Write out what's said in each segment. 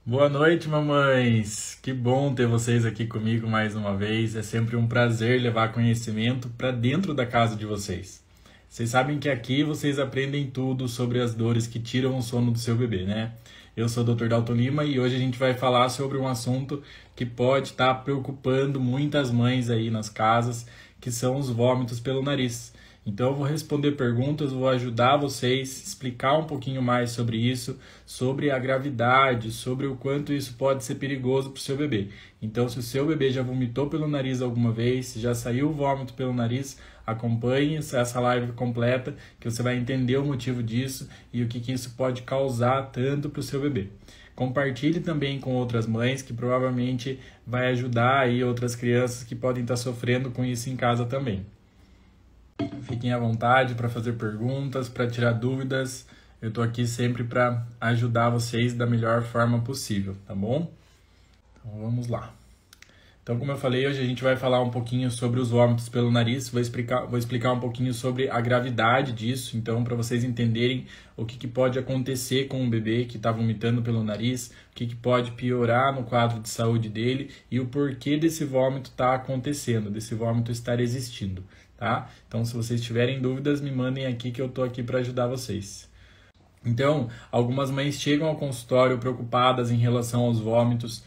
Boa noite, mamães! Que bom ter vocês aqui comigo mais uma vez. É sempre um prazer levar conhecimento para dentro da casa de vocês. Vocês sabem que aqui vocês aprendem tudo sobre as dores que tiram o sono do seu bebê, né? Eu sou o Dr. Dalton Lima e hoje a gente vai falar sobre um assunto que pode estar preocupando muitas mães aí nas casas, que são os vômitos pelo nariz. Então eu vou responder perguntas, vou ajudar vocês, explicar um pouquinho mais sobre isso, sobre a gravidade, sobre o quanto isso pode ser perigoso para o seu bebê. Então, se o seu bebê já vomitou pelo nariz alguma vez, se já saiu vômito pelo nariz, acompanhe essa live completa, que você vai entender o motivo disso e o que isso pode causar tanto para o seu bebê. Compartilhe também com outras mães, que provavelmente vai ajudar aí outras crianças que podem estar sofrendo com isso em casa também. Fiquem à vontade para fazer perguntas, para tirar dúvidas. Eu estou aqui sempre para ajudar vocês da melhor forma possível, tá bom? Então vamos lá. Então, como eu falei, hoje a gente vai falar um pouquinho sobre os vômitos pelo nariz, vou explicar um pouquinho sobre a gravidade disso, então, para vocês entenderem o que pode acontecer com um bebê que está vomitando pelo nariz, o que pode piorar no quadro de saúde dele e o porquê desse vômito estar acontecendo, desse vômito estar existindo, tá? Então, se vocês tiverem dúvidas, me mandem aqui que eu estou aqui para ajudar vocês. Então, algumas mães chegam ao consultório preocupadas em relação aos vômitos,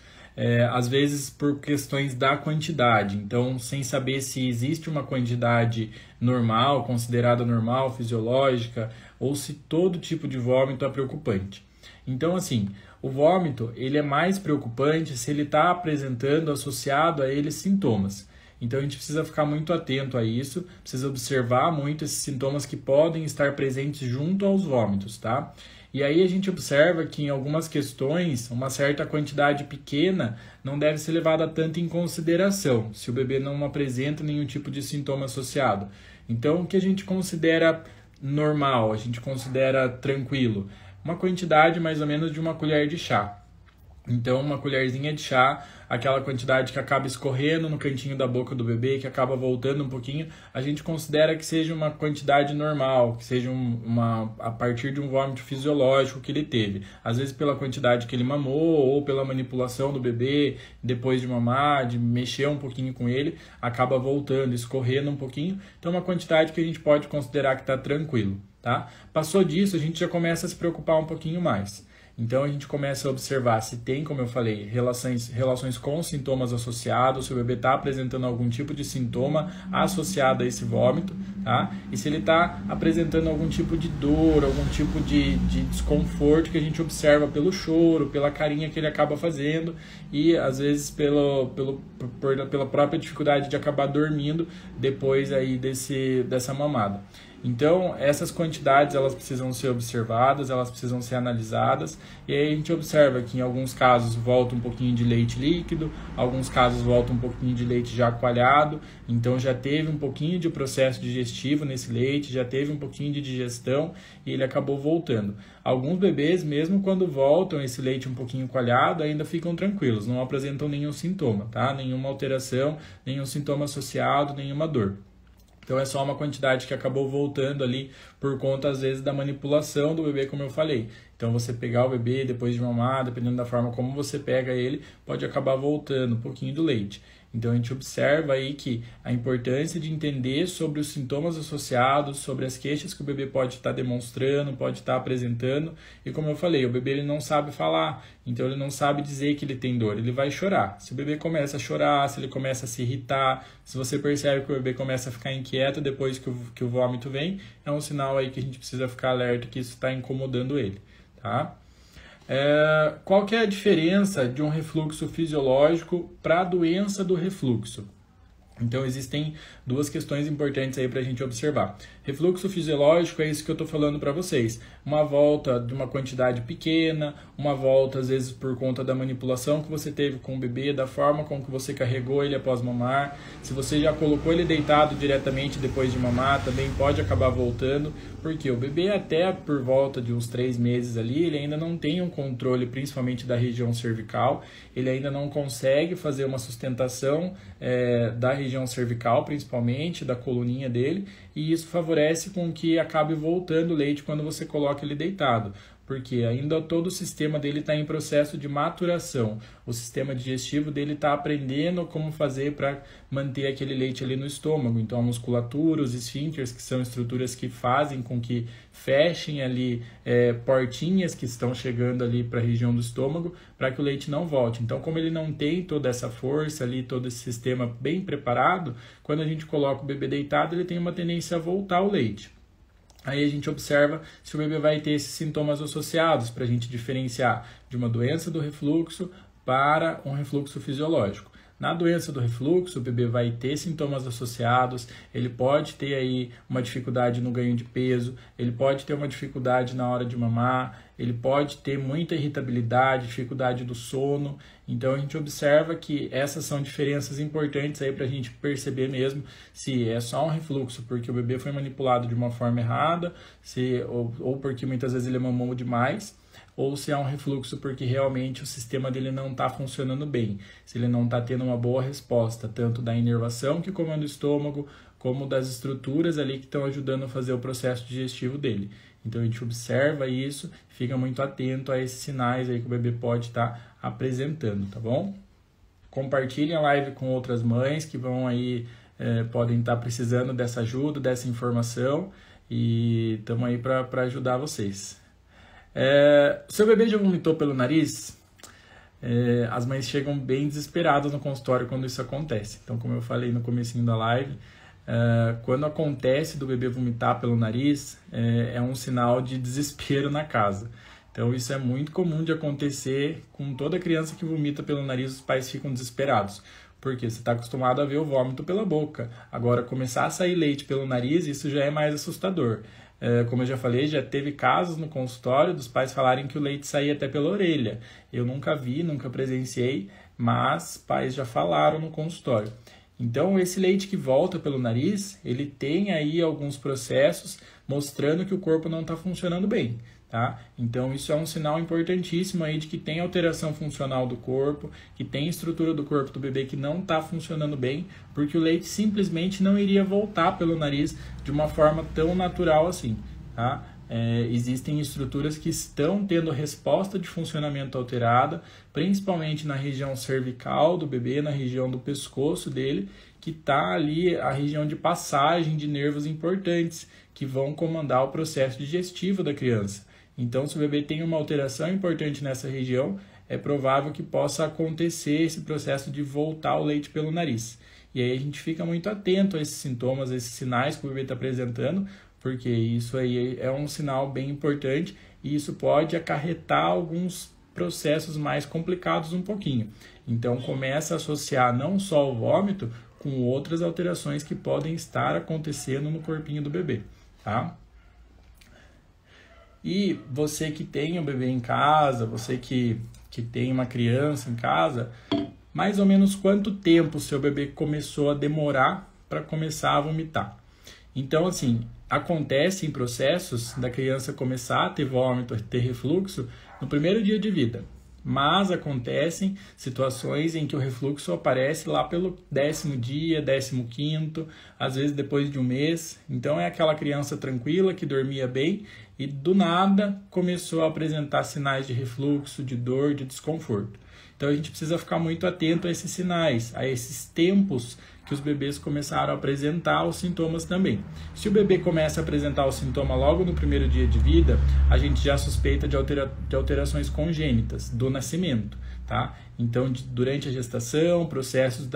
às vezes por questões da quantidade, então sem saber se existe uma quantidade normal, considerada normal, fisiológica, ou se todo tipo de vômito é preocupante. Então assim, o vômito ele é mais preocupante se ele está apresentando associado a ele sintomas. Então a gente precisa ficar muito atento a isso, precisa observar muito esses sintomas que podem estar presentes junto aos vômitos, tá? E aí a gente observa que em algumas questões, uma certa quantidade pequena não deve ser levada tanto em consideração, se o bebê não apresenta nenhum tipo de sintoma associado. Então, o que a gente considera normal, a gente considera tranquilo? Uma quantidade mais ou menos de uma colher de chá. Então, uma colherzinha de chá, aquela quantidade que acaba escorrendo no cantinho da boca do bebê, que acaba voltando um pouquinho, a gente considera que seja uma quantidade normal, que seja a partir de um vômito fisiológico que ele teve. Às vezes pela quantidade que ele mamou, ou pela manipulação do bebê, depois de mamar, de mexer um pouquinho com ele, acaba voltando, escorrendo um pouquinho. Então, uma quantidade que a gente pode considerar que está tranquilo, tá? Passou disso, a gente já começa a se preocupar um pouquinho mais. Então a gente começa a observar se tem, como eu falei, relações com sintomas associados, se o bebê está apresentando algum tipo de sintoma associado a esse vômito, tá? E se ele está apresentando algum tipo de dor, algum tipo de desconforto que a gente observa pelo choro, pela carinha que ele acaba fazendo e às vezes pela própria dificuldade de acabar dormindo depois aí dessa mamada. Então, essas quantidades elas precisam ser observadas, elas precisam ser analisadas, e aí a gente observa que em alguns casos volta um pouquinho de leite líquido, alguns casos volta um pouquinho de leite já coalhado, então já teve um pouquinho de processo digestivo nesse leite, já teve um pouquinho de digestão e ele acabou voltando. Alguns bebês, mesmo quando voltam esse leite um pouquinho coalhado, ainda ficam tranquilos, não apresentam nenhum sintoma, tá? Nenhuma alteração, nenhum sintoma associado, nenhuma dor. Então é só uma quantidade que acabou voltando ali por conta, às vezes, da manipulação do bebê, como eu falei. Então você pegar o bebê depois de mamar, dependendo da forma como você pega ele, pode acabar voltando um pouquinho do leite. Então a gente observa aí que a importância de entender sobre os sintomas associados, sobre as queixas que o bebê pode estar demonstrando, pode estar apresentando. E como eu falei, o bebê ele não sabe falar, então ele não sabe dizer que ele tem dor, ele vai chorar. Se o bebê começa a chorar, se ele começa a se irritar, se você percebe que o bebê começa a ficar inquieto depois que o vômito vem, é um sinal aí que a gente precisa ficar alerta que isso está incomodando ele, tá? Qual que é a diferença de um refluxo fisiológico para a doença do refluxo? Então, existem duas questões importantes aí para a gente observar. Refluxo fisiológico é isso que eu estou falando para vocês. Uma volta de uma quantidade pequena, uma volta, às vezes, por conta da manipulação que você teve com o bebê, da forma com que você carregou ele após mamar. Se você já colocou ele deitado diretamente depois de mamar, também pode acabar voltando, porque o bebê até por volta de uns 3 meses ali, ele ainda não tem um controle, principalmente da região cervical, ele ainda não consegue fazer uma sustentação da região cervical, principalmente, da coluninha dele, e isso favorece com que acabe voltando o leite quando você coloca ele deitado. porque ainda todo o sistema dele está em processo de maturação. O sistema digestivo dele está aprendendo como fazer para manter aquele leite ali no estômago. Então, a musculatura, os esfíncteres, que são estruturas que fazem com que fechem ali portinhas que estão chegando ali para a região do estômago, para que o leite não volte. Então, como ele não tem toda essa força ali, todo esse sistema bem preparado, quando a gente coloca o bebê deitado, ele tem uma tendência a voltar o leite. Aí a gente observa se o bebê vai ter esses sintomas associados para a gente diferenciar de uma doença do refluxo para um refluxo fisiológico. Na doença do refluxo, o bebê vai ter sintomas associados, ele pode ter aí uma dificuldade no ganho de peso, ele pode ter uma dificuldade na hora de mamar, ele pode ter muita irritabilidade, dificuldade do sono. Então a gente observa que essas são diferenças importantes aí para a gente perceber mesmo se é só um refluxo porque o bebê foi manipulado de uma forma errada, ou porque muitas vezes ele mamou demais, ou se é um refluxo porque realmente o sistema dele não está funcionando bem, se ele não está tendo uma boa resposta, tanto da inervação que comanda o estômago, como das estruturas ali que estão ajudando a fazer o processo digestivo dele. Então a gente observa isso, fica muito atento a esses sinais aí que o bebê pode estar apresentando, tá bom? Compartilhem a live com outras mães que vão aí, podem estar precisando dessa ajuda, dessa informação, e estamos aí para ajudar vocês. Seu bebê já vomitou pelo nariz? As mães chegam bem desesperadas no consultório quando isso acontece. Então, como eu falei no comecinho da live, quando acontece do bebê vomitar pelo nariz, é um sinal de desespero na casa. Então, isso é muito comum de acontecer com toda criança que vomita pelo nariz, os pais ficam desesperados. Porque você está acostumado a ver o vômito pela boca. Agora, começar a sair leite pelo nariz, isso já é mais assustador. Como eu já falei, já teve casos no consultório dos pais falarem que o leite saía até pela orelha. Eu nunca vi, nunca presenciei, mas pais já falaram no consultório. Então, esse leite que volta pelo nariz, ele tem aí alguns processos mostrando que o corpo não está funcionando bem, tá? Então, isso é um sinal importantíssimo aí de que tem alteração funcional do corpo, que tem estrutura do corpo do bebê que não está funcionando bem, porque o leite simplesmente não iria voltar pelo nariz de uma forma tão natural assim, tá? Existem estruturas que estão tendo resposta de funcionamento alterada, principalmente na região cervical do bebê, na região do pescoço dele, que está ali a região de passagem de nervos importantes, que vão comandar o processo digestivo da criança. Então, se o bebê tem uma alteração importante nessa região, é provável que possa acontecer esse processo de voltar o leite pelo nariz. E aí a gente fica muito atento a esses sintomas, a esses sinais que o bebê está apresentando, porque isso aí é um sinal bem importante e isso pode acarretar alguns processos mais complicados um pouquinho. Então, começa a associar não só o vômito com outras alterações que podem estar acontecendo no corpinho do bebê, tá? E você que tem um bebê em casa, você que tem uma criança em casa, mais ou menos quanto tempo o seu bebê começou a demorar para começar a vomitar? Então, assim, acontece em processos da criança começar a ter vômito, a ter refluxo no primeiro dia de vida. Mas acontecem situações em que o refluxo aparece lá pelo 10º dia, 15º, às vezes depois de um mês. Então é aquela criança tranquila que dormia bem e do nada começou a apresentar sinais de refluxo, de dor, de desconforto. Então a gente precisa ficar muito atento a esses sinais, a esses tempos que os bebês começaram a apresentar os sintomas também. Se o bebê começa a apresentar o sintoma logo no primeiro dia de vida, a gente já suspeita de alterações congênitas do nascimento, tá? Então, durante a gestação, processos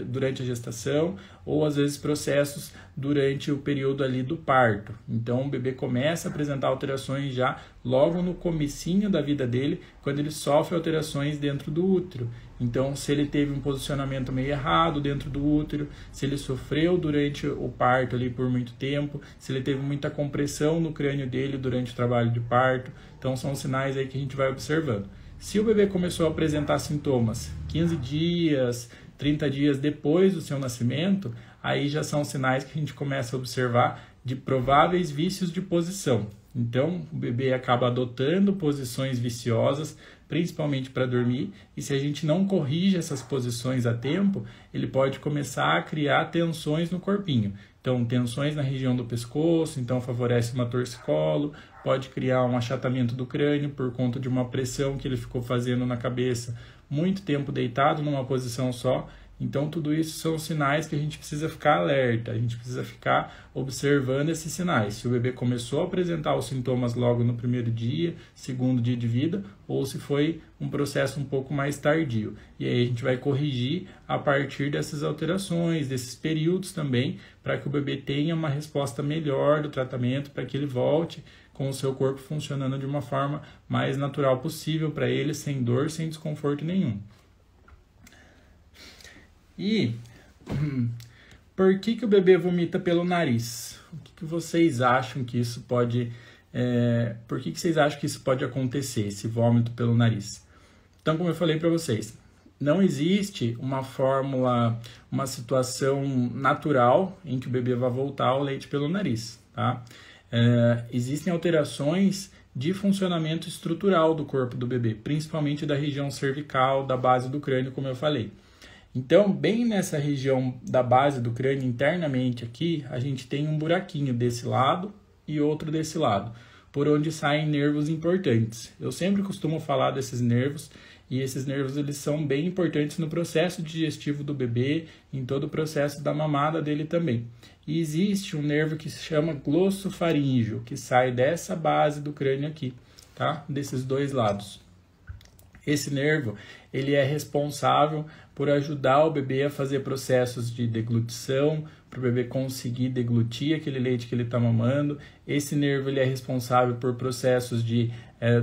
durante a gestação, ou às vezes processos durante o período ali do parto. Então, o bebê começa a apresentar alterações já logo no comecinho da vida dele, quando ele sofre alterações dentro do útero. Então, se ele teve um posicionamento meio errado dentro do útero, se ele sofreu durante o parto ali por muito tempo, se ele teve muita compressão no crânio dele durante o trabalho de parto. Então, são sinais aí que a gente vai observando. Se o bebê começou a apresentar sintomas 15 dias, 30 dias depois do seu nascimento, aí já são sinais que a gente começa a observar de prováveis vícios de posição. Então, o bebê acaba adotando posições viciosas, principalmente para dormir, e se a gente não corrige essas posições a tempo, ele pode começar a criar tensões no corpinho. Então, tensões na região do pescoço, então favorece uma torcicolo, pode criar um achatamento do crânio por conta de uma pressão que ele ficou fazendo na cabeça muito tempo deitado numa posição só. Então, tudo isso são sinais que a gente precisa ficar alerta, a gente precisa ficar observando esses sinais. Se o bebê começou a apresentar os sintomas logo no primeiro dia, segundo dia de vida, ou se foi um processo um pouco mais tardio. E aí a gente vai corrigir a partir dessas alterações, desses períodos também, para que o bebê tenha uma resposta melhor do tratamento, para que ele volte com o seu corpo funcionando de uma forma mais natural possível para ele, sem dor, sem desconforto nenhum. E por que o bebê vomita pelo nariz? O que vocês acham que isso pode... por que vocês acham que isso pode acontecer, esse vômito pelo nariz? Então, como eu falei para vocês, não existe uma fórmula, uma situação natural em que o bebê vai voltar ao leite pelo nariz, tá? Existem alterações de funcionamento estrutural do corpo do bebê, principalmente da região cervical, da base do crânio, como eu falei. Então, bem nessa região da base do crânio, internamente aqui, a gente tem um buraquinho desse lado e outro desse lado, por onde saem nervos importantes. Eu sempre costumo falar desses nervos, e esses nervos eles são bem importantes no processo digestivo do bebê, em todo o processo da mamada dele também. E existe um nervo que se chama glossofaríngeo, que sai dessa base do crânio aqui, tá? Desses dois lados. Esse nervo, ele é responsável por ajudar o bebê a fazer processos de deglutição, para o bebê conseguir deglutir aquele leite que ele está mamando. Esse nervo ele é responsável por processos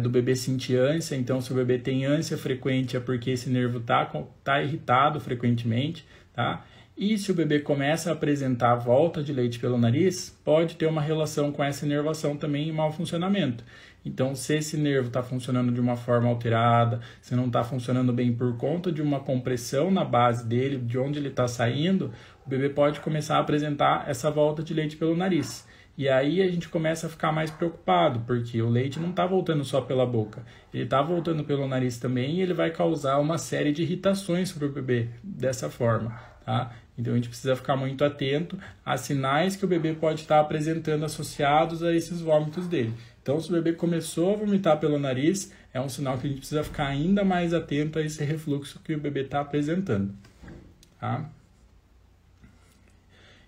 do bebê sentir ânsia. Então, se o bebê tem ânsia frequente, é porque esse nervo tá irritado frequentemente, tá? E se o bebê começa a apresentar volta de leite pelo nariz, pode ter uma relação com essa inervação também em mau funcionamento. Então, se esse nervo está funcionando de uma forma alterada, se não está funcionando bem por conta de uma compressão na base dele, de onde ele está saindo, o bebê pode começar a apresentar essa volta de leite pelo nariz. E aí a gente começa a ficar mais preocupado, porque o leite não está voltando só pela boca, ele está voltando pelo nariz também e ele vai causar uma série de irritações para o bebê dessa forma, tá? Então a gente precisa ficar muito atento a sinais que o bebê pode estar apresentando associados a esses vômitos dele. Então, se o bebê começou a vomitar pelo nariz, é um sinal que a gente precisa ficar ainda mais atento a esse refluxo que o bebê está apresentando, tá?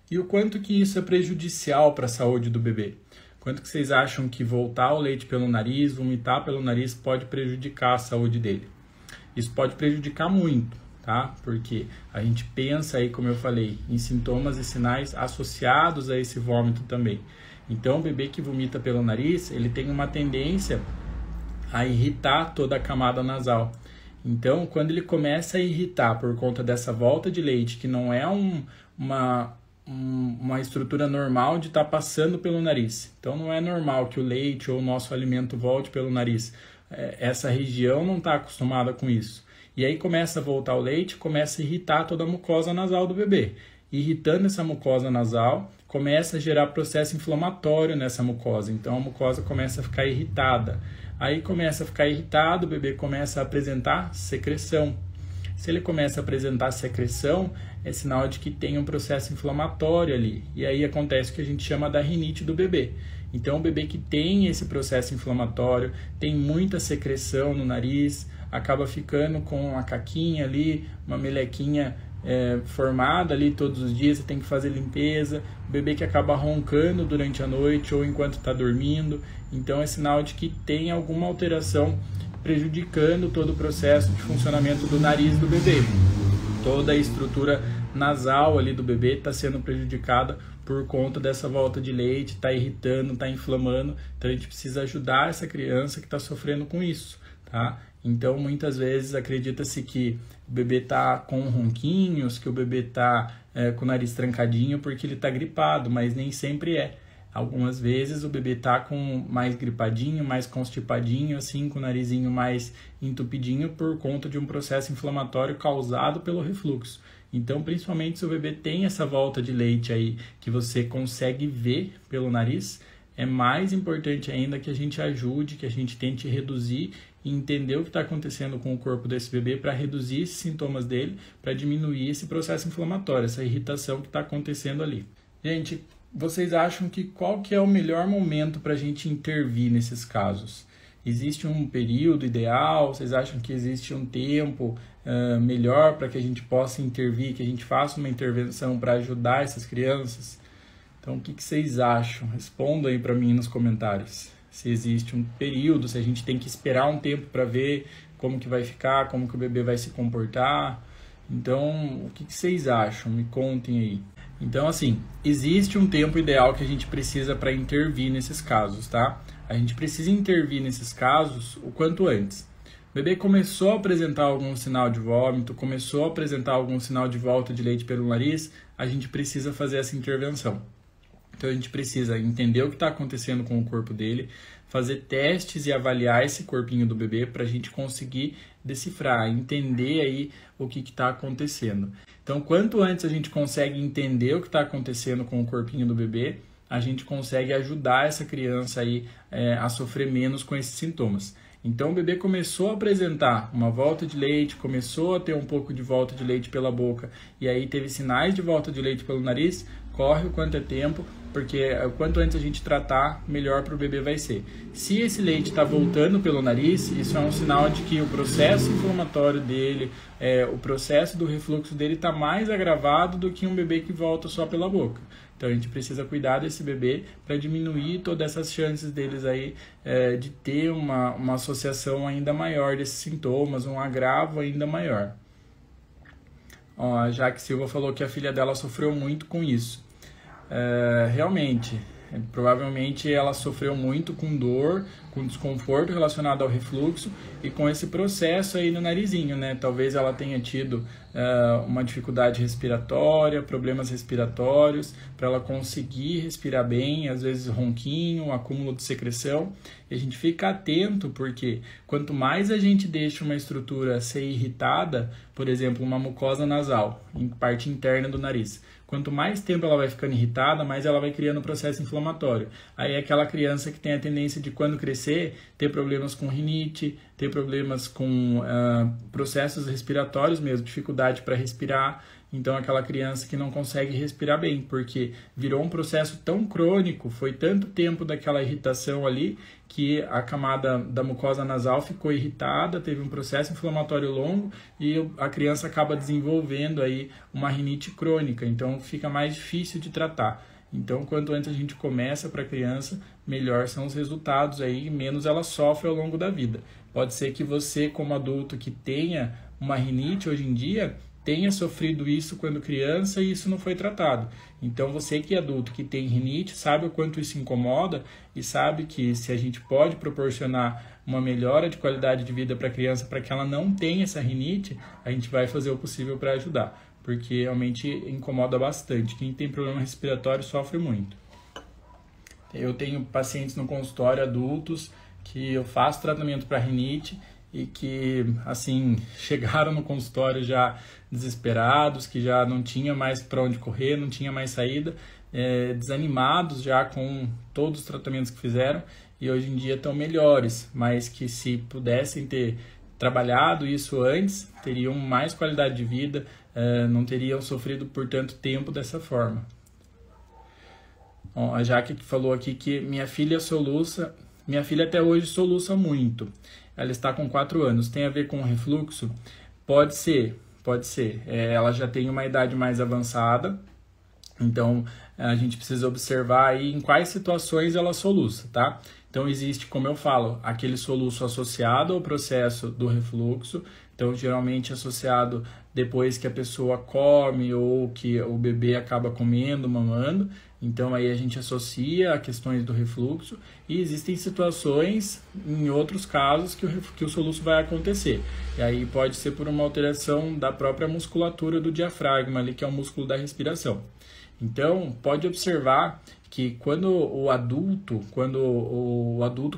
E o quanto que isso é prejudicial para a saúde do bebê? Quanto que vocês acham que voltar o leite pelo nariz, vomitar pelo nariz, pode prejudicar a saúde dele? Isso pode prejudicar muito, tá? Porque a gente pensa aí, como eu falei, em sintomas e sinais associados a esse vômito também. Então, o bebê que vomita pelo nariz, ele tem uma tendência a irritar toda a camada nasal. Então, quando ele começa a irritar por conta dessa volta de leite, que não é uma estrutura normal de estar passando pelo nariz. Então, não é normal que o leite ou o nosso alimento volte pelo nariz. Essa região não está acostumada com isso. E aí começa a voltar o leite, começa a irritar toda a mucosa nasal do bebê. Irritando essa mucosa nasal, começa a gerar processo inflamatório nessa mucosa. Então, a mucosa começa a ficar irritada. Aí começa a ficar irritado, o bebê começa a apresentar secreção. Se ele começa a apresentar secreção, é sinal de que tem um processo inflamatório ali. E aí acontece o que a gente chama da rinite do bebê. Então, o bebê que tem esse processo inflamatório, tem muita secreção no nariz, acaba ficando com uma caquinha ali, uma melequinha formada ali todos os dias, você tem que fazer limpeza. O bebê que acaba roncando durante a noite ou enquanto está dormindo. Então, é sinal de que tem alguma alteração prejudicando todo o processo de funcionamento do nariz do bebê. Toda a estrutura nasal ali do bebê está sendo prejudicada por conta dessa volta de leite, está irritando, está inflamando. Então, a gente precisa ajudar essa criança que está sofrendo com isso, tá? Então, muitas vezes acredita-se que o bebê está com ronquinhos, que o bebê está com o nariz trancadinho porque ele está gripado, mas nem sempre é. Algumas vezes o bebê está com mais gripadinho, mais constipadinho, assim, com o narizinho mais entupidinho por conta de um processo inflamatório causado pelo refluxo. Então, principalmente se o bebê tem essa volta de leite aí que você consegue ver pelo nariz, é mais importante ainda que a gente ajude, que a gente tente reduzir e entender o que está acontecendo com o corpo desse bebê para reduzir esses sintomas dele, para diminuir esse processo inflamatório, essa irritação que está acontecendo ali. Gente, vocês acham que qual que é o melhor momento para a gente intervir nesses casos? Existe um período ideal? Vocês acham que existe um tempo melhor para que a gente possa intervir, que a gente faça uma intervenção para ajudar essas crianças? Então, o que vocês acham? Respondam aí para mim nos comentários. Se existe um período, se a gente tem que esperar um tempo para ver como que vai ficar, como que o bebê vai se comportar. Então, o que vocês acham? Me contem aí. Então, assim, existe um tempo ideal que a gente precisa para intervir nesses casos, tá? A gente precisa intervir nesses casos o quanto antes. O bebê começou a apresentar algum sinal de vômito, começou a apresentar algum sinal de volta de leite pelo nariz, a gente precisa fazer essa intervenção. Então, a gente precisa entender o que está acontecendo com o corpo dele, fazer testes e avaliar esse corpinho do bebê para a gente conseguir decifrar, entender aí o que está acontecendo. Então, quanto antes a gente consegue entender o que está acontecendo com o corpinho do bebê, a gente consegue ajudar essa criança aí a sofrer menos com esses sintomas. Então, o bebê começou a apresentar uma volta de leite, começou a ter um pouco de volta de leite pela boca e aí teve sinais de volta de leite pelo nariz, corre o quanto é tempo, porque quanto antes a gente tratar, melhor para o bebê vai ser. Se esse leite está voltando pelo nariz, isso é um sinal de que o processo inflamatório dele, o processo do refluxo dele está mais agravado do que um bebê que volta só pela boca. Então a gente precisa cuidar desse bebê para diminuir todas essas chances deles aí de ter uma associação ainda maior desses sintomas, um agravo ainda maior. Ó, a Jaque Silva falou que a filha dela sofreu muito com isso. Realmente, provavelmente ela sofreu muito com dor, com desconforto relacionado ao refluxo e com esse processo aí no narizinho, né? Talvez ela tenha tido uma dificuldade respiratória, problemas respiratórios, para ela conseguir respirar bem, às vezes ronquinho, acúmulo de secreção. E a gente fica atento porque quanto mais a gente deixa uma estrutura ser irritada, por exemplo, uma mucosa nasal, em parte interna do nariz, quanto mais tempo ela vai ficando irritada, mais ela vai criando um processo inflamatório. Aí é aquela criança que tem a tendência de, quando crescer, ter problemas com rinite, ter problemas com processos respiratórios mesmo, dificuldade para respirar. Então, aquela criança que não consegue respirar bem, porque virou um processo tão crônico, foi tanto tempo daquela irritação ali, que a camada da mucosa nasal ficou irritada, teve um processo inflamatório longo e a criança acaba desenvolvendo aí uma rinite crônica, então fica mais difícil de tratar. Então, quanto antes a gente começa para a criança, melhor são os resultados aí, menos ela sofre ao longo da vida. Pode ser que você, como adulto que tenha uma rinite hoje em dia, tenha sofrido isso quando criança e isso não foi tratado. Então, você que é adulto, que tem rinite, sabe o quanto isso incomoda e sabe que se a gente pode proporcionar uma melhora de qualidade de vida para a criança, para que ela não tenha essa rinite, a gente vai fazer o possível para ajudar, porque realmente incomoda bastante. Quem tem problema respiratório sofre muito. Eu tenho pacientes no consultório, adultos, que eu faço tratamento para rinite e que, assim, chegaram no consultório já desesperados, que já não tinha mais para onde correr, não tinha mais saída, desanimados já com todos os tratamentos que fizeram e hoje em dia estão melhores, mas que se pudessem ter trabalhado isso antes, teriam mais qualidade de vida, não teriam sofrido por tanto tempo dessa forma. Bom, a Jaque falou aqui que minha filha até hoje soluça muito. Ela está com 4 anos. Tem a ver com refluxo? Pode ser. Ela já tem uma idade mais avançada, então a gente precisa observar aí em quais situações ela soluça, tá? Então existe, como eu falo, aquele soluço associado ao processo do refluxo, então geralmente associado depois que a pessoa come ou que o bebê acaba comendo, mamando. Então aí a gente associa a questões do refluxo e existem situações, em outros casos, que o soluço vai acontecer. E aí pode ser por uma alteração da própria musculatura do diafragma, ali, que é o músculo da respiração. Então pode observar que quando o adulto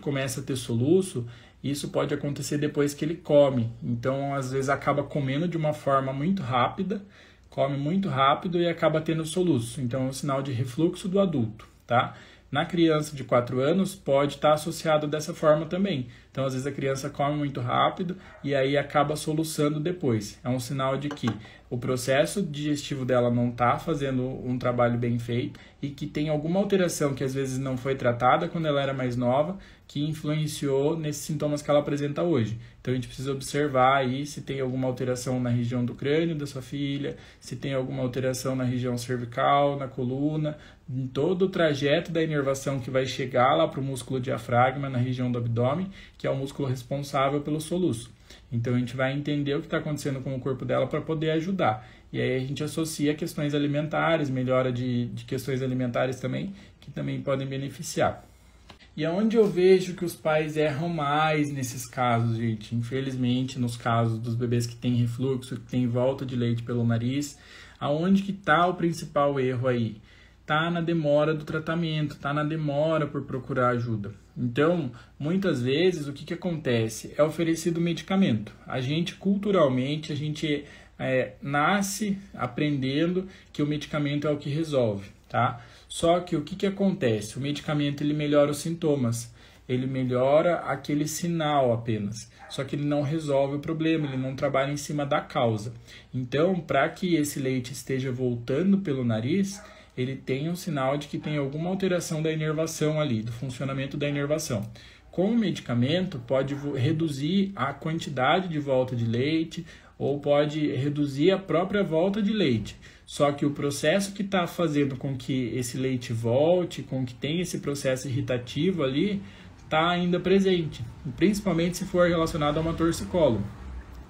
começa a ter soluço, isso pode acontecer depois que ele come. Então às vezes acaba comendo de uma forma muito rápida, come muito rápido e acaba tendo soluço. Então é um sinal de refluxo do adulto, tá? Na criança de 4 anos pode estar associado dessa forma também. Então Então, às vezes a criança come muito rápido e aí acaba soluçando depois. É um sinal de que o processo digestivo dela não está fazendo um trabalho bem feito e que tem alguma alteração que às vezes não foi tratada quando ela era mais nova, que influenciou nesses sintomas que ela apresenta hoje. Então a gente precisa observar aí se tem alguma alteração na região do crânio da sua filha, se tem alguma alteração na região cervical, na coluna, em todo o trajeto da inervação que vai chegar lá para o músculo diafragma, na região do abdômen, que é o músculo responsável pelo soluço. Então a gente vai entender o que está acontecendo com o corpo dela para poder ajudar. E aí a gente associa questões alimentares, melhora de questões alimentares também, que também podem beneficiar. E aonde eu vejo que os pais erram mais nesses casos, gente, infelizmente, nos casos dos bebês que têm refluxo, que têm volta de leite pelo nariz, aonde que está o principal erro aí? Está na demora do tratamento, está na demora por procurar ajuda. Então, muitas vezes, o que acontece? É oferecido medicamento. A gente, culturalmente, nasce aprendendo que o medicamento é o que resolve, tá? Só que o que acontece? O medicamento ele melhora os sintomas, ele melhora aquele sinal apenas, só que ele não resolve o problema, ele não trabalha em cima da causa. Então, para que esse leite esteja voltando pelo nariz, ele tem um sinal de que tem alguma alteração da inervação ali, do funcionamento da inervação. Com o medicamento, pode reduzir a quantidade de volta de leite ou pode reduzir a própria volta de leite. Só que o processo que está fazendo com que esse leite volte, com que tenha esse processo irritativo ali, está ainda presente, principalmente se for relacionado a uma torcicolo.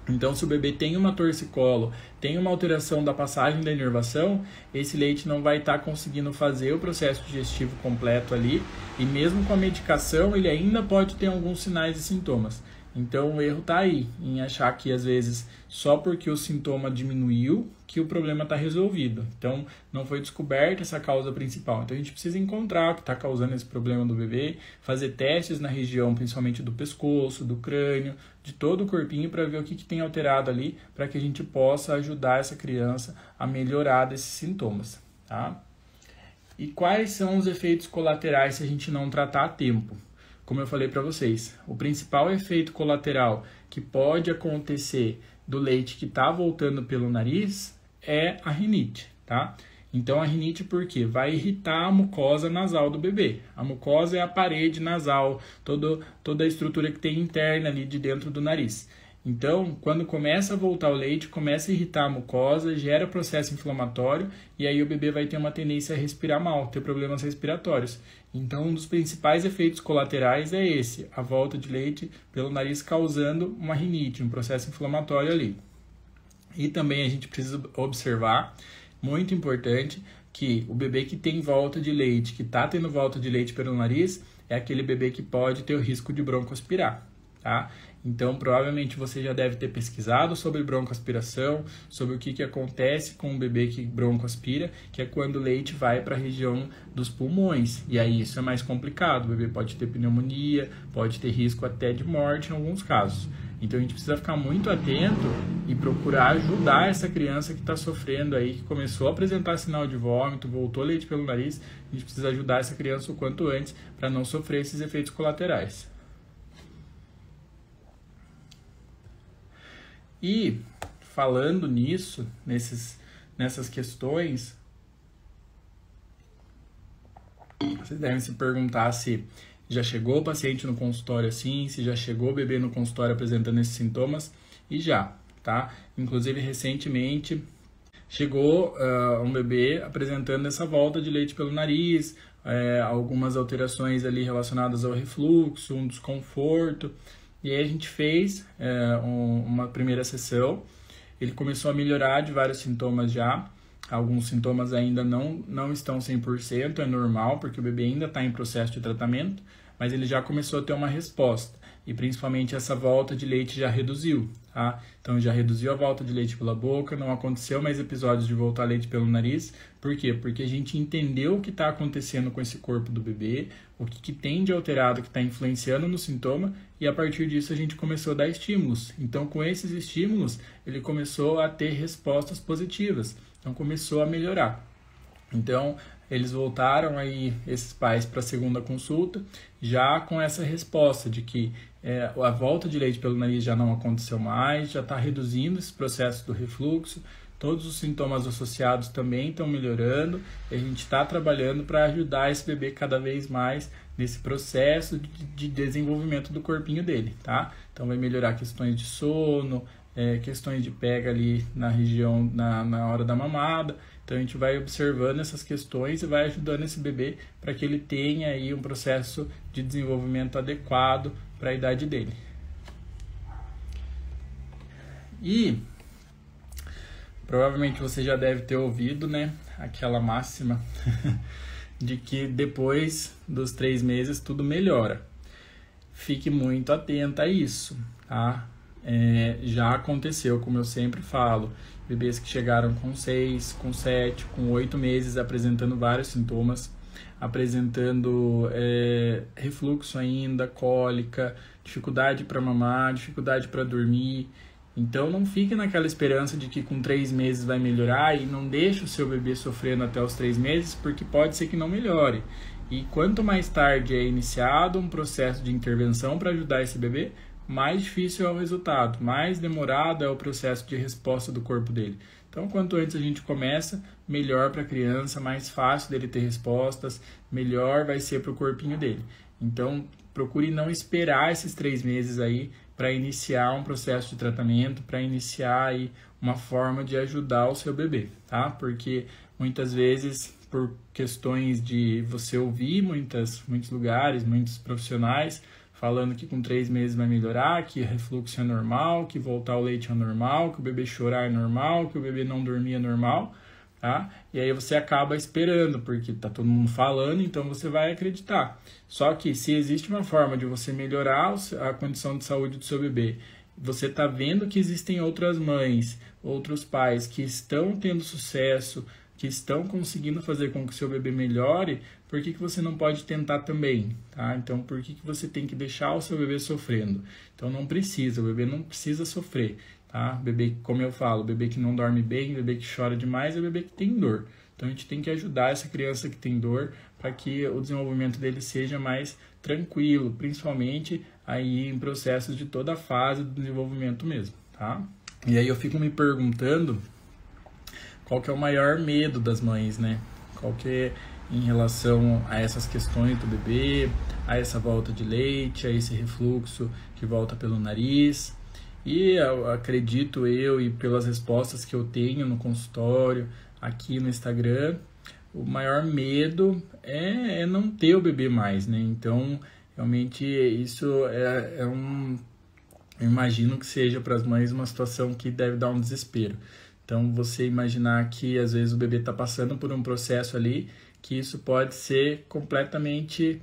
Então, se o bebê tem uma torcicolo, tem uma alteração da passagem da inervação, esse leite não vai estar conseguindo fazer o processo digestivo completo ali, e mesmo com a medicação, ele ainda pode ter alguns sinais e sintomas. Então, o erro está aí, em achar que, às vezes, só porque o sintoma diminuiu, que o problema está resolvido. Então, não foi descoberta essa causa principal. Então, a gente precisa encontrar o que está causando esse problema do bebê, fazer testes na região, principalmente do pescoço, do crânio, de todo o corpinho, para ver o que tem alterado ali, para que a gente possa ajudar essa criança a melhorar desses sintomas, tá? E quais são os efeitos colaterais se a gente não tratar a tempo? Como eu falei para vocês, o principal efeito colateral que pode acontecer do leite que está voltando pelo nariz é a rinite, tá? Então, a rinite por quê? Vai irritar a mucosa nasal do bebê. A mucosa é a parede nasal, toda a estrutura que tem interna ali de dentro do nariz. Então, quando começa a voltar o leite, começa a irritar a mucosa, gera processo inflamatório e aí o bebê vai ter uma tendência a respirar mal, ter problemas respiratórios. Então, um dos principais efeitos colaterais é esse, a volta de leite pelo nariz causando uma rinite, um processo inflamatório ali. E também a gente precisa observar, muito importante, que o bebê que tem volta de leite, que está tendo volta de leite pelo nariz, é aquele bebê que pode ter o risco de broncoaspirar, tá? Então, provavelmente você já deve ter pesquisado sobre broncoaspiração, sobre o que acontece com um bebê que broncoaspira, que é quando o leite vai para a região dos pulmões. E aí isso é mais complicado, o bebê pode ter pneumonia, pode ter risco até de morte em alguns casos. Então, a gente precisa ficar muito atento e procurar ajudar essa criança que está sofrendo aí, que começou a apresentar sinal de vômito, voltou leite pelo nariz. A gente precisa ajudar essa criança o quanto antes para não sofrer esses efeitos colaterais. E falando nisso, nessas questões, vocês devem se perguntar se já chegou o paciente no consultório assim, se já chegou o bebê no consultório apresentando esses sintomas, e já, tá? Inclusive, recentemente, chegou um bebê apresentando essa volta de leite pelo nariz, algumas alterações ali relacionadas ao refluxo, um desconforto. E aí a gente fez uma primeira sessão, ele começou a melhorar de vários sintomas já, alguns sintomas ainda não estão 100%, é normal, porque o bebê ainda está em processo de tratamento, mas ele já começou a ter uma resposta, e principalmente essa volta de leite já reduziu, tá? Então já reduziu a volta de leite pela boca, não aconteceu mais episódios de voltar leite pelo nariz. Por quê? Porque a gente entendeu o que está acontecendo com esse corpo do bebê, o que tem de alterado que está influenciando no sintoma, e a partir disso a gente começou a dar estímulos. Então, com esses estímulos, ele começou a ter respostas positivas, então começou a melhorar. Então, eles voltaram aí, esses pais, para a segunda consulta, já com essa resposta de que a volta de leite pelo nariz já não aconteceu mais, já está reduzindo esse processo do refluxo, todos os sintomas associados também estão melhorando, e a gente está trabalhando para ajudar esse bebê cada vez mais nesse processo de desenvolvimento do corpinho dele, tá? Então vai melhorar questões de sono, questões de pega ali na região, na hora da mamada. Então a gente vai observando essas questões e vai ajudando esse bebê para que ele tenha aí um processo de desenvolvimento adequado para a idade dele. E provavelmente você já deve ter ouvido, né, aquela máxima de que depois dos 3 meses tudo melhora. Fique muito atento a isso, tá? Já aconteceu, como eu sempre falo, bebês que chegaram com 6, com 7, com 8 meses apresentando vários sintomas, apresentando refluxo ainda, cólica, dificuldade para mamar, dificuldade para dormir. Então não fique naquela esperança de que com 3 meses vai melhorar e não deixe o seu bebê sofrendo até os 3 meses, porque pode ser que não melhore. E quanto mais tarde é iniciado um processo de intervenção para ajudar esse bebê, mais difícil é o resultado, mais demorado é o processo de resposta do corpo dele. Então, quanto antes a gente começa, melhor para a criança, mais fácil dele ter respostas, melhor vai ser para o corpinho dele. Então, procure não esperar esses 3 meses aí para iniciar um processo de tratamento, para iniciar aí uma forma de ajudar o seu bebê, tá? Porque muitas vezes, por questões de você ouvir muitos lugares, muitos profissionais falando que com 3 meses vai melhorar, que refluxo é normal, que voltar o leite é normal, que o bebê chorar é normal, que o bebê não dormir é normal, tá? E aí você acaba esperando, porque tá todo mundo falando, então você vai acreditar. Só que se existe uma forma de você melhorar a condição de saúde do seu bebê, você tá vendo que existem outras mães, outros pais que estão tendo sucesso, que estão conseguindo fazer com que o seu bebê melhore, por que você não pode tentar também, tá? Então, por que você tem que deixar o seu bebê sofrendo? Então, não precisa, o bebê não precisa sofrer, tá? Bebê, como eu falo, bebê que não dorme bem, bebê que chora demais, é bebê que tem dor. Então, a gente tem que ajudar essa criança que tem dor para que o desenvolvimento dele seja mais tranquilo, principalmente aí em processos de toda a fase do desenvolvimento mesmo, tá? E aí eu fico me perguntando qual que é o maior medo das mães, né? Qual que é em relação a essas questões do bebê, a essa volta de leite, a esse refluxo que volta pelo nariz. E eu acredito e pelas respostas que eu tenho no consultório, aqui no Instagram, o maior medo é não ter o bebê mais, né? Então, realmente, isso eu imagino que seja para as mães uma situação que deve dar um desespero. Então, você imaginar que às vezes o bebê está passando por um processo ali, que isso pode ser completamente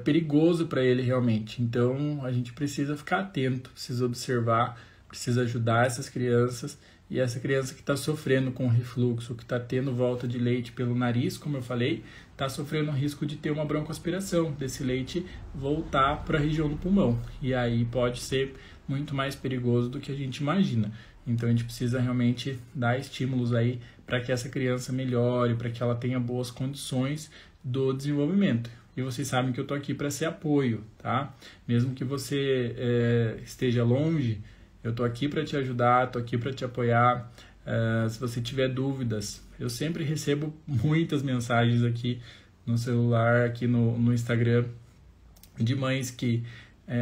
perigoso para ele realmente. Então, a gente precisa ficar atento, precisa observar, precisa ajudar essas crianças. E essa criança que está sofrendo com refluxo, que está tendo volta de leite pelo nariz, como eu falei, está sofrendo o risco de ter uma broncoaspiração, desse leite voltar para a região do pulmão. E aí pode ser muito mais perigoso do que a gente imagina. Então a gente precisa realmente dar estímulos aí para que essa criança melhore, para que ela tenha boas condições do desenvolvimento. E vocês sabem que eu estou aqui para ser apoio, tá? Mesmo que você esteja longe, eu estou aqui para te ajudar, estou aqui para te apoiar. Se você tiver dúvidas, eu sempre recebo muitas mensagens aqui no celular, aqui no Instagram, de mães que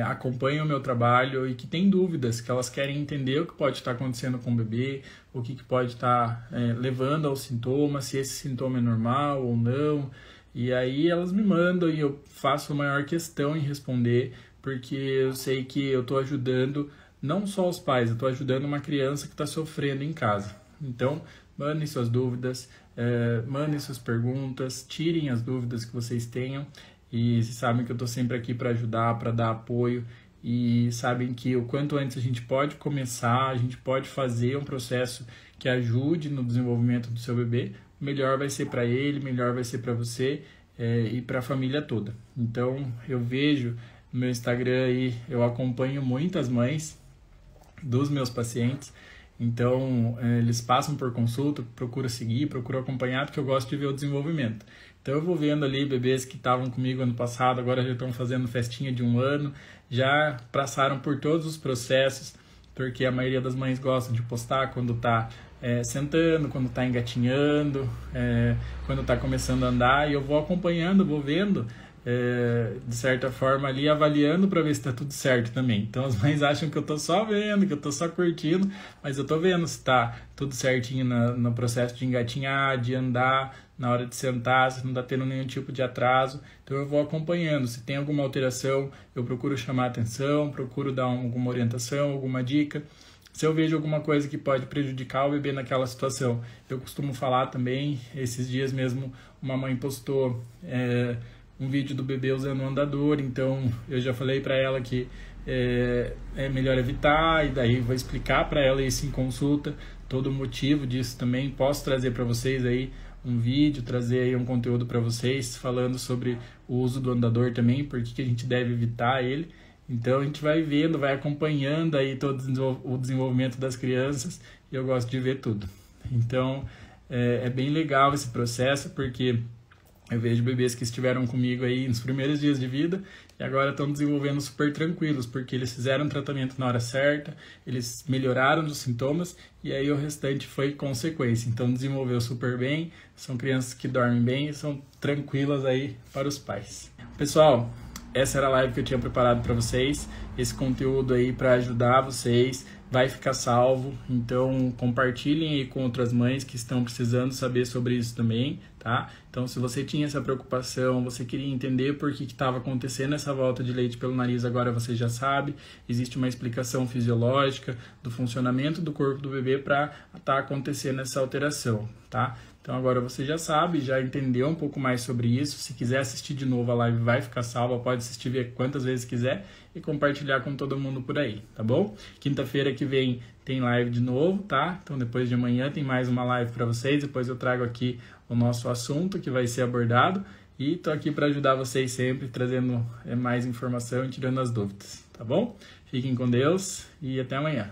acompanham o meu trabalho e que têm dúvidas, que elas querem entender o que pode estar acontecendo com o bebê, o que pode estar levando aos sintomas, se esse sintoma é normal ou não. E aí elas me mandam e eu faço a maior questão em responder, porque eu sei que eu estou ajudando não só os pais, eu estou ajudando uma criança que está sofrendo em casa. Então, mandem suas dúvidas, mandem suas perguntas, tirem as dúvidas que vocês tenham. E sabem que eu estou sempre aqui para ajudar, para dar apoio. E sabem que o quanto antes a gente pode começar, a gente pode fazer um processo que ajude no desenvolvimento do seu bebê, melhor vai ser para ele, melhor vai ser para você e para a família toda. Então, eu vejo no meu Instagram aí, eu acompanho muitas mães dos meus pacientes Então, eles passam por consulta, procuro seguir, procuro acompanhar, porque eu gosto de ver o desenvolvimento. Então, eu vou vendo ali bebês que estavam comigo ano passado, agora já estão fazendo festinha de 1 ano, já passaram por todos os processos, porque a maioria das mães gosta de postar quando está sentando, quando está engatinhando, quando está começando a andar, e eu vou acompanhando, vou vendo, de certa forma ali, avaliando para ver se está tudo certo também. Então as mães acham que eu estou só vendo, que eu estou só curtindo, mas eu estou vendo se está tudo certinho no processo de engatinhar, de andar, na hora de sentar, se não está tendo nenhum tipo de atraso. Então eu vou acompanhando. Se tem alguma alteração, eu procuro chamar atenção, procuro dar alguma orientação, alguma dica. Se eu vejo alguma coisa que pode prejudicar o bebê naquela situação, eu costumo falar também. Esses dias mesmo uma mãe postou um vídeo do bebê usando um andador, então eu já falei para ela que é melhor evitar, e daí vou explicar para ela isso em consulta, todo o motivo disso também. Posso trazer para vocês aí um vídeo, trazer aí um conteúdo para vocês falando sobre o uso do andador também, por que a gente deve evitar ele. Então a gente vai vendo, vai acompanhando aí todo o desenvolvimento das crianças, e eu gosto de ver tudo. Então é bem legal esse processo, porque eu vejo bebês que estiveram comigo aí nos primeiros dias de vida e agora estão desenvolvendo super tranquilos, porque eles fizeram o tratamento na hora certa, eles melhoraram dos sintomas e aí o restante foi consequência. Então desenvolveu super bem, são crianças que dormem bem e são tranquilas aí para os pais. Pessoal, essa era a live que eu tinha preparado para vocês, esse conteúdo aí para ajudar vocês, vai ficar salvo, então compartilhem aí com outras mães que estão precisando saber sobre isso também, tá? Então, se você tinha essa preocupação, você queria entender por que estava acontecendo essa volta de leite pelo nariz, agora você já sabe, existe uma explicação fisiológica do funcionamento do corpo do bebê para estar acontecendo essa alteração, tá? Então agora você já sabe, já entendeu um pouco mais sobre isso. Se quiser assistir de novo, a live vai ficar salva, pode assistir, ver quantas vezes quiser e compartilhar com todo mundo por aí, tá bom? Quinta-feira que vem tem live de novo, tá? Então depois de amanhã tem mais uma live para vocês, depois eu trago aqui o nosso assunto que vai ser abordado e tô aqui para ajudar vocês sempre, trazendo mais informação e tirando as dúvidas, tá bom? Fiquem com Deus e até amanhã.